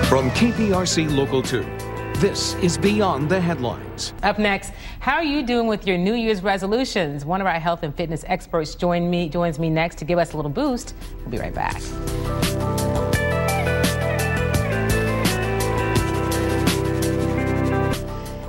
From KPRC Local 2, this is Beyond the Headlines. Up next, how are you doing with your New Year's resolutions? One of our health and fitness experts joins me next to give us a little boost. We'll be right back.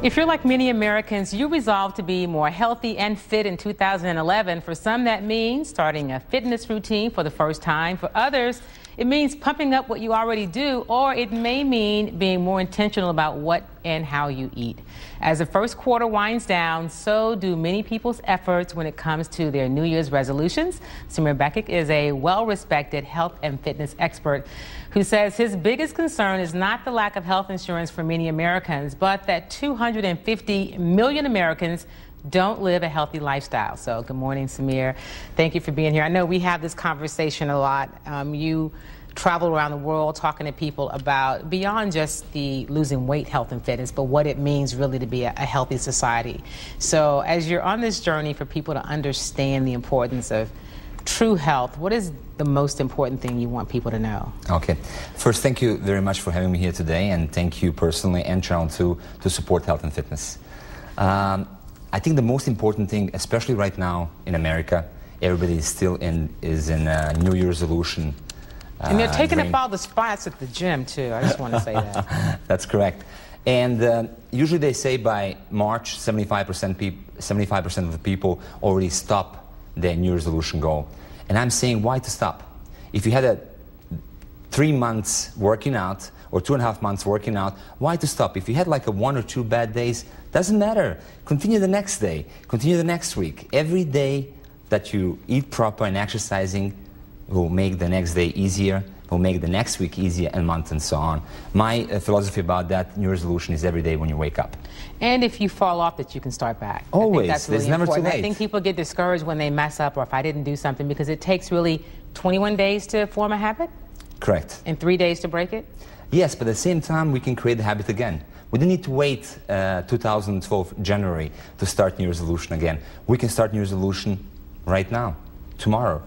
If you're like many Americans, you resolved to be more healthy and fit in 2011. For some, that means starting a fitness routine for the first time. For others, it means pumping up what you already do, or it may mean being more intentional about what and how you eat. As the first quarter winds down, so do many people's efforts when it comes to their New Year's resolutions. Samir Becic is a well-respected health and fitness expert who says his biggest concern is not the lack of health insurance for many Americans, but that 250 million Americans don't live a healthy lifestyle. So good morning, Samir. Thank you for being here. I know we have this conversation a lot. You travel around the world talking to people about beyond just the losing weight, health and fitness, but what it means really to be a healthy society. So as you're on this journey for people to understand the importance of true health, what is the most important thing you want people to know? Okay. First, thank you very much for having me here today, and thank you personally and Channel 2 to support health and fitness. I think the most important thing, especially right now in America, everybody is still in New Year's resolution. And they're taking up all the spots at the gym too. I just want to say that. That's correct. And usually they say by March, 75% of the people already stop their New Year's resolution goal. And I'm saying, why to stop? If you had a 3 months working out or 2.5 months working out, why to stop? If you had like 1 or 2 bad days, doesn't matter. Continue the next day. Continue the next week. Every day that you eat proper and exercising will make the next day easier, will make the next week easier, and month and so on. My philosophy about that New resolution is every day when you wake up. And if you fall off, that you can start back. Always. I think that's really There's never important. too late. I think people get discouraged when they mess up or if I didn't do something, because it takes really 21 days to form a habit? Correct. And 3 days to break it? Yes, but at the same time, we can create the habit again. We don't need to wait 2012 January to start New resolution again. We can start New resolution right now, tomorrow,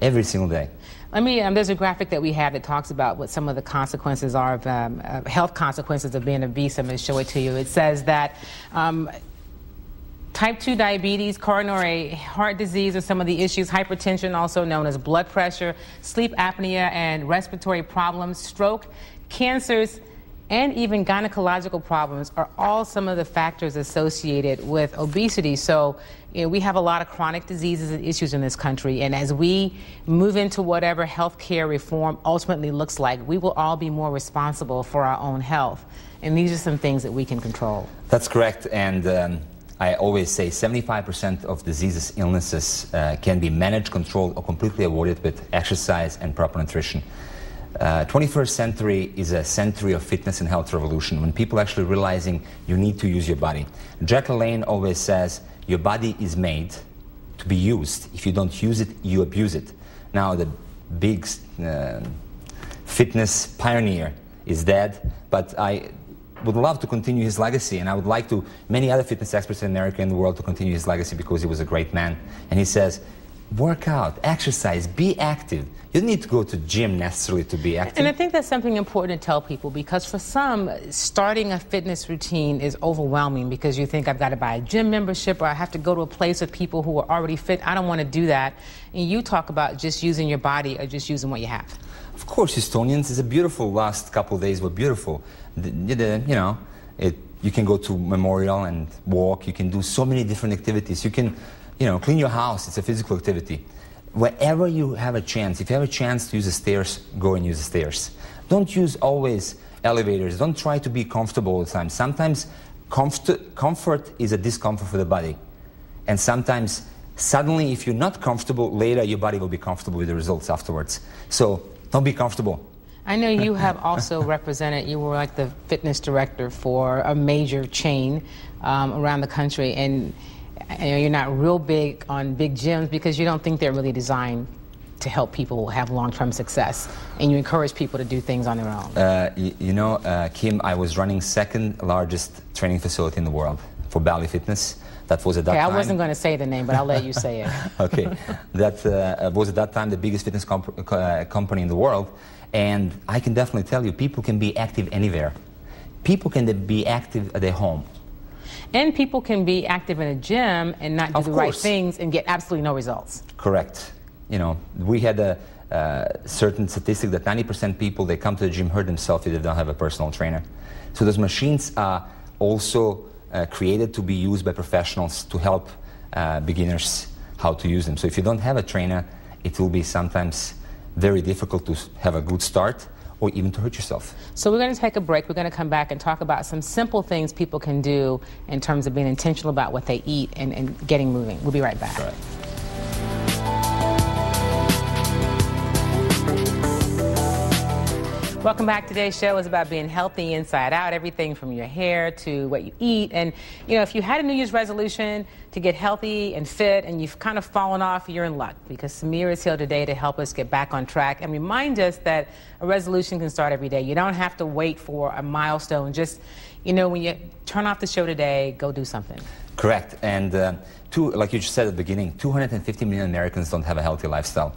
every single day. There's a graphic that we have that talks about what some of the consequences are of health consequences of being obese. I'm going to show it to you. It says that type 2 diabetes, coronary heart disease are some of the issues, hypertension, also known as blood pressure, sleep apnea and respiratory problems, stroke, cancers, and even gynecological problems are all some of the factors associated with obesity. So we have a lot of chronic diseases and issues in this country, and as we move into whatever healthcare reform ultimately looks like, we will all be more responsible for our own health. And these are some things that we can control. That's correct, and I always say 75% of diseases, illnesses can be managed, controlled, or completely avoided with exercise and proper nutrition. 21st century is a century of fitness and health revolution, when people actually realizing you need to use your body. Jack LaLanne always says, your body is made to be used. If you don't use it, you abuse it. Now the big fitness pioneer is dead, but I would love to continue his legacy, and I would like to many other fitness experts in America and the world to continue his legacy, because he was a great man. And he says, work out, exercise, be active. You don't need to go to gym necessarily to be active. And I think that's something important to tell people, because for some, starting a fitness routine is overwhelming, because you think I've got to buy a gym membership or I have to go to a place with people who are already fit. I don't want to do that. And you talk about just using your body or just using what you have. Of course, Estonians is a beautiful. Last couple of days were beautiful. You can go to Memorial and walk. You can do so many different activities. You can, clean your house. It's a physical activity. Wherever you have a chance, if you have a chance to use the stairs, go and use the stairs. Don't use always elevators. Don't try to be comfortable all the time. Sometimes comfort is a discomfort for the body. And sometimes, suddenly, if you're not comfortable, later your body will be comfortable with the results afterwards. So don't be comfortable. I know you have also represented, you were like the fitness director for a major chain around the country, and you're not real big on big gyms because you don't think they're really designed to help people have long-term success, and you encourage people to do things on their own. Kim, I was running second largest training facility in the world for Bally Fitness. That was at that time. I wasn't going to say the name, but I'll let you say it. Okay, that was at that time the biggest fitness company in the world, And I can definitely tell you, people can be active anywhere. People can be active at their home. And people can be active in a gym and not do the right things and get absolutely no results. Correct. You know, we had a certain statistic that 90% people, they come to the gym, hurt themselves if they don't have a personal trainer. So those machines are also created to be used by professionals to help beginners how to use them. So if you don't have a trainer, it will be sometimes very difficult to have a good start or even to hurt yourself. So we're going to take a break. We're going to come back and talk about some simple things people can do in terms of being intentional about what they eat and getting moving. We'll be right back. All right. Welcome back. Today's show is about being healthy inside out, everything from your hair to what you eat. And, you know, if you had a New Year's resolution to get healthy and fit and you've kind of fallen off, you're in luck, because Samir is here today to help us get back on track and remind us that a resolution can start every day. You don't have to wait for a milestone. Just, you know, when you turn off the show today, go do something. Correct. And like you just said at the beginning, 250 million Americans don't have a healthy lifestyle.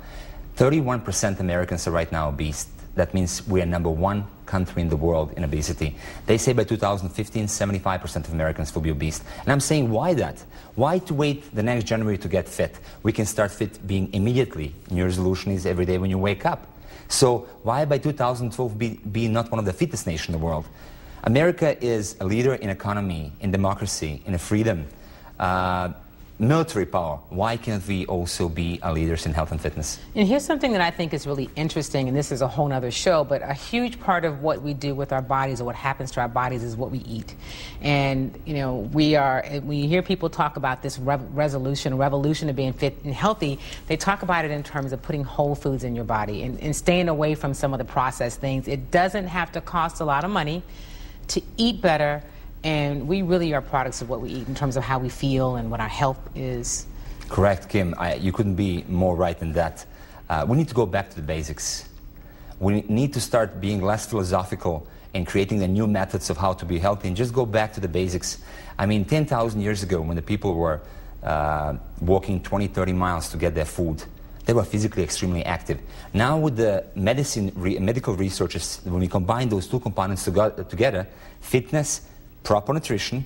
31% Americans are right now obese. That means we are #1 country in the world in obesity. They say by 2015, 75% of Americans will be obese. And I'm saying, why that? Why to wait the next January to get fit? We can start fit being immediately. New resolution is every day when you wake up. So why by 2012 be not one of the fittest nations in the world? America is a leader in economy, in democracy, in freedom, military power. Why can't we also be leaders in health and fitness? And here's something that I think is really interesting, and this is a whole other show, but a huge part of what we do with our bodies, or what happens to our bodies, is what we eat. And, you know, when you hear people talk about this revolution of being fit and healthy, they talk about it in terms of putting whole foods in your body and staying away from some of the processed things. It doesn't have to cost a lot of money to eat better. And we really are products of what we eat in terms of how we feel and what our health is. Correct, Kim. You couldn't be more right than that. We need to go back to the basics. We need to start being less philosophical and creating the new methods of how to be healthy, and just go back to the basics. I mean, 10,000 years ago, when the people were walking 20, 30 miles to get their food, they were physically extremely active. Now with the medical researches, when we combine those two components together, fitness, proper nutrition,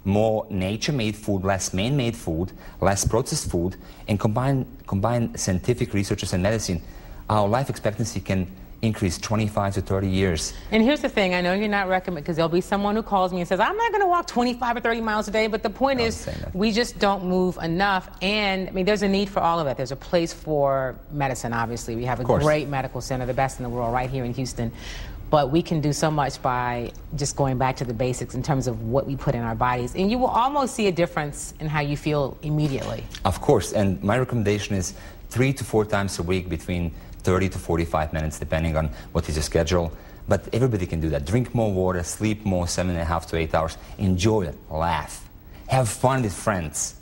more nature-made food, less man-made food, less processed food, and combine scientific researches and medicine, our life expectancy can increase 25 to 30 years. And here's the thing, I know you're not recommending, because there'll be someone who calls me and says, I'm not going to walk 25 or 30 miles a day, but the point is, we just don't move enough. And I mean, there's a need for all of it. There's a place for medicine, obviously. We have a great medical center, the best in the world, right here in Houston. But we can do so much by just going back to the basics in terms of what we put in our bodies. And you will almost see a difference in how you feel immediately. Of course, and my recommendation is 3 to 4 times a week, between 30 to 45 minutes, depending on what is your schedule. But everybody can do that. Drink more water, sleep more, 7.5 to 8 hours. Enjoy it, laugh, have fun with friends.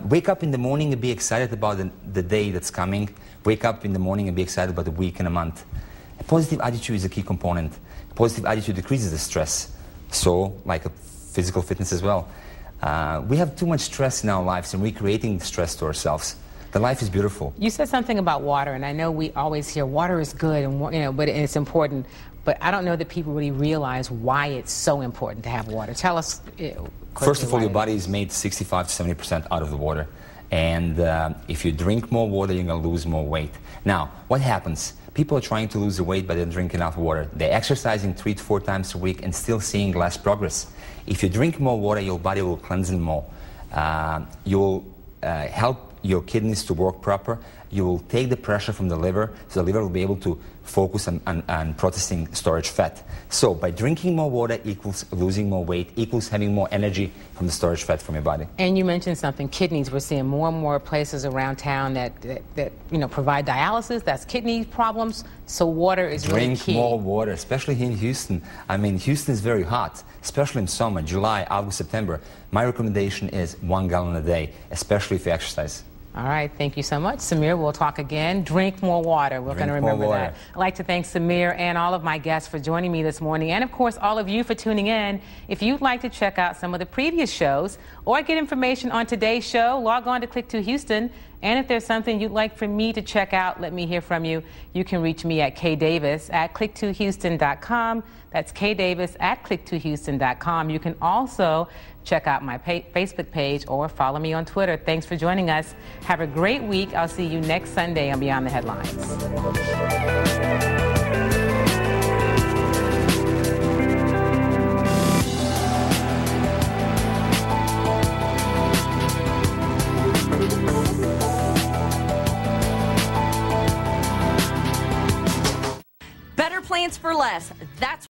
Wake up in the morning and be excited about the day that's coming. Wake up in the morning and be excited about the week and a month. A positive attitude is a key component. A positive attitude decreases the stress. So, like a physical fitness as well. We have too much stress in our lives, and we're creating stress to ourselves. The life is beautiful. You said something about water, and I know we always hear water is good, and but it's important. But I don't know that people really realize why it's so important to have water. Tell us. First of all, your body is made 65 to 70% out of the water, and if you drink more water, you're going to lose more weight. Now, what happens? People are trying to lose the weight, but they don't drink enough water. They're exercising 3 to 4 times a week and still seeing less progress. If you drink more water, your body will cleanse it more. You'll help your kidneys to work proper. You will take the pressure from the liver, so the liver will be able to focus on processing storage fat. So by drinking more water equals losing more weight, equals having more energy from the storage fat from your body. And you mentioned something, kidneys. We're seeing more and more places around town that provide dialysis. That's kidney problems. So water is really key. Drink more water, especially here in Houston. I mean, Houston is very hot, especially in summer, July, August, September. My recommendation is 1 gallon a day, especially if you exercise. All right, thank you so much. Samir, we'll talk again. Drink more water. We're going to remember that. I'd like to thank Samir and all of my guests for joining me this morning, and of course, all of you for tuning in. If you'd like to check out some of the previous shows or get information on today's show, log on to Click to Houston And if there's something you'd like for me to check out, let me hear from you. You can reach me at kdavis@click2houston.com. That's kdavis@click2houston.com. You can also check out my Facebook page or follow me on Twitter. Thanks for joining us. Have a great week. I'll see you next Sunday on Beyond the Headlines. Better plans for less. That's